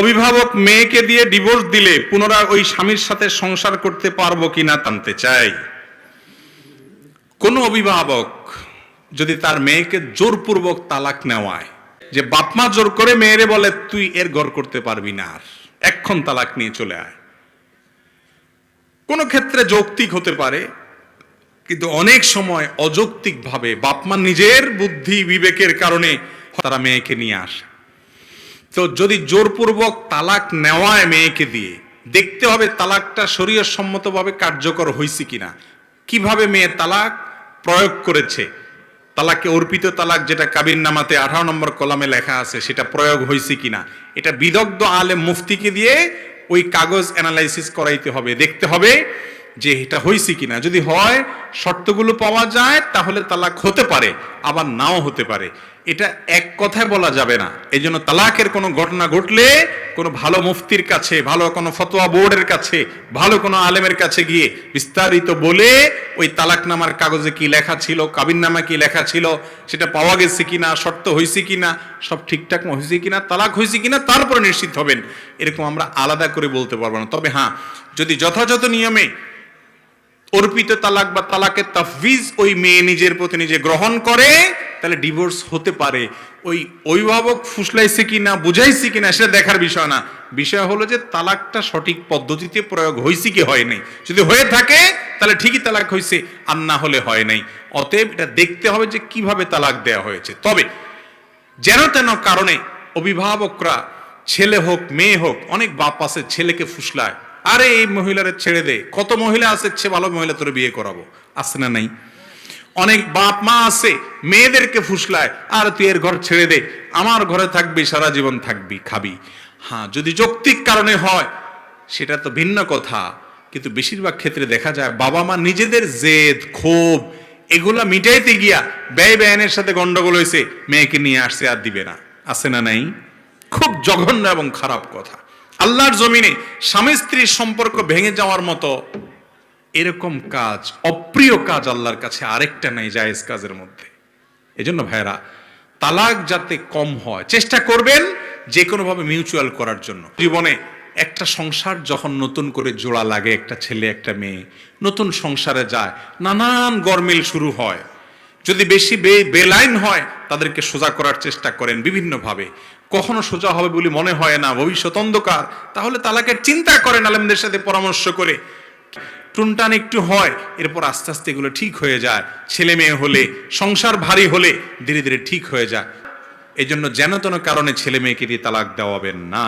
অভিভাবক মেয়েকে দিয়ে ডিভোর্স দিলে পুনরায় ওই স্বামীর সাথে সংসার করতে পারবো কিনা জানতে চাই। কোন অভিভাবক যদি তার মেয়েকে জোরপূর্বক তালাক নেওয়ায়, যে বাপমা জোর করে মেয়েরে বলে তুই এর ঘর করতে পারবি না, আর এক্ষণ তালাক নিয়ে চলে আয়, কোন ক্ষেত্রে যৌক্তিক হতে পারে, কিন্তু অনেক সময় অযৌক্তিক ভাবে বাপমা নিজের বুদ্ধি বিবেকের কারণে তারা মেয়েকে নিয়ে আসে। তো যদি জোরপূর্বক তালাক নেওয়ায় মেয়েকে দিয়ে, দেখতে হবে তালাকটা শরীয়ত সম্মতভাবে কার্যকর হয়েছে কিনা, কিভাবে মেয়ে তালাক প্রয়োগ করেছে, তালাকে অর্পিত তালাক যেটা কাবিননামাতে 18 নম্বর কলামে লেখা আছে সেটা প্রয়োগ হয়েছে কিনা, এটা বিদগ্ধ আলেম মুফতিকে দিয়ে ওই কাগজ অ্যানালাইসিস করাইতে হবে, দেখতে হবে যে এটা হয়েছে কিনা। যদি হয়, শর্তগুলো পাওয়া যায়, তাহলে তালাক হতে পারে, আবার নাও হতে পারে। এটা এক কথায় বলা যাবে না। এই জন্য তালাকের কোনো ঘটনা ঘটলে কোনো ভালো মুফতির কাছে, ভালো কোনো ফতোয়া বোর্ডের কাছে, ভালো কোনো আলেমের কাছে গিয়ে বিস্তারিত বলে ওই তালাকনামার কাগজে কি লেখা ছিল, কাবিননামা কি লেখা ছিল, সেটা পাওয়া গেছে কিনা, শর্ত হয়েছে কিনা, সব ঠিকঠাক হয়েছে কিনা, তালাক হয়েছে কিনা, তারপরে নিশ্চিত হবেন। এরকম আমরা আলাদা করে বলতে পারবো না। তবে হ্যাঁ, যদি যথাযথ নিয়মে অর্পিত তালাক বা তালাকের তাফবিজ ওই মেয়ে নিজের প্রতি নিজে গ্রহণ করে, তাহলে ডিভোর্স হতে পারে। ওই অভিভাবক ফুসলাইছে কিনা, বুঝাইছে কিনা, সেটা দেখার বিষয় না। বিষয় হলো যে তালাকটা সঠিক পদ্ধতিতে প্রয়োগ হয়েছে কি হয় নাই। যদি হয়ে থাকে তাহলে ঠিকই তালাক হয়েছে, আর না হলে হয় নাই। অতএব এটা দেখতে হবে যে কিভাবে তালাক দেওয়া হয়েছে। তবে যেন তেন কারণে অভিভাবকরা, ছেলে হোক মেয়ে হোক, অনেক বাপ আছে ছেলেকে ফুসলায়, আরে এই মহিলারে ছেড়ে দে, কত মহিলা আছে, ভালো মহিলা তোরে বিয়ে করাবো, আছে না নাই? অনেক বাপ মা আছে মেয়েদেরকে ফুসলায়, আর তুই এর ঘর ছেড়ে দে, আমার ঘরে থাকবি, সারা জীবন থাকবি, খাবি। হ্যাঁ, যদি যৌক্তিক কারণে হয় সেটা তো ভিন্ন কথা, কিন্তু বেশিরভাগ ক্ষেত্রে দেখা যায় বাবা মা নিজেদের জেদ, ক্ষোভ এগুলা মিটাইতে গিয়া ব্যয় ব্যয়নের সাথে গন্ডগোল হয়েছে, মেয়েকে নিয়ে আসছে, আর দিবে না, আছে না নাই? খুব জঘন্য এবং খারাপ কথা। আল্লাহর জমিনে স্বামী স্ত্রীর সম্পর্ক ভেঙে যাওয়ার মতো এরকম কাজ, অপ্রিয় কাজ আল্লাহর কাছে আরেকটা নাই জায়েজ কাজের মধ্যে। এজন্য ভাইরা, তালাক যাতে কম হয় চেষ্টা করবেন, যে কোনো ভাবে মিউচুয়াল করার জন্য। জীবনে একটা সংসার যখন নতুন করে জোড়া লাগে, একটা ছেলে একটা মেয়ে নতুন সংসারে যায়, নানান গরমিল শুরু হয়। যদি বেশি বেলাইন হয়, তাদেরকে সোজা করার চেষ্টা করেন বিভিন্নভাবে। কখনো সোজা হবে বলে মনে হয় না, ভবিষ্যৎ অন্ধকার, তাহলে তালাকের চিন্তা করেন আলেমদের সাথে পরামর্শ করে। টুনটান একটু হয়, এরপর আস্তে আস্তে এগুলো ঠিক হয়ে যায়। ছেলে মেয়ে হলে, সংসার ভারী হলে ধীরে ধীরে ঠিক হয়ে যায়। এই জন্য যেন তেন কারণে ছেলে মেয়েকে দিয়ে তালাক দেওয়াবেন না।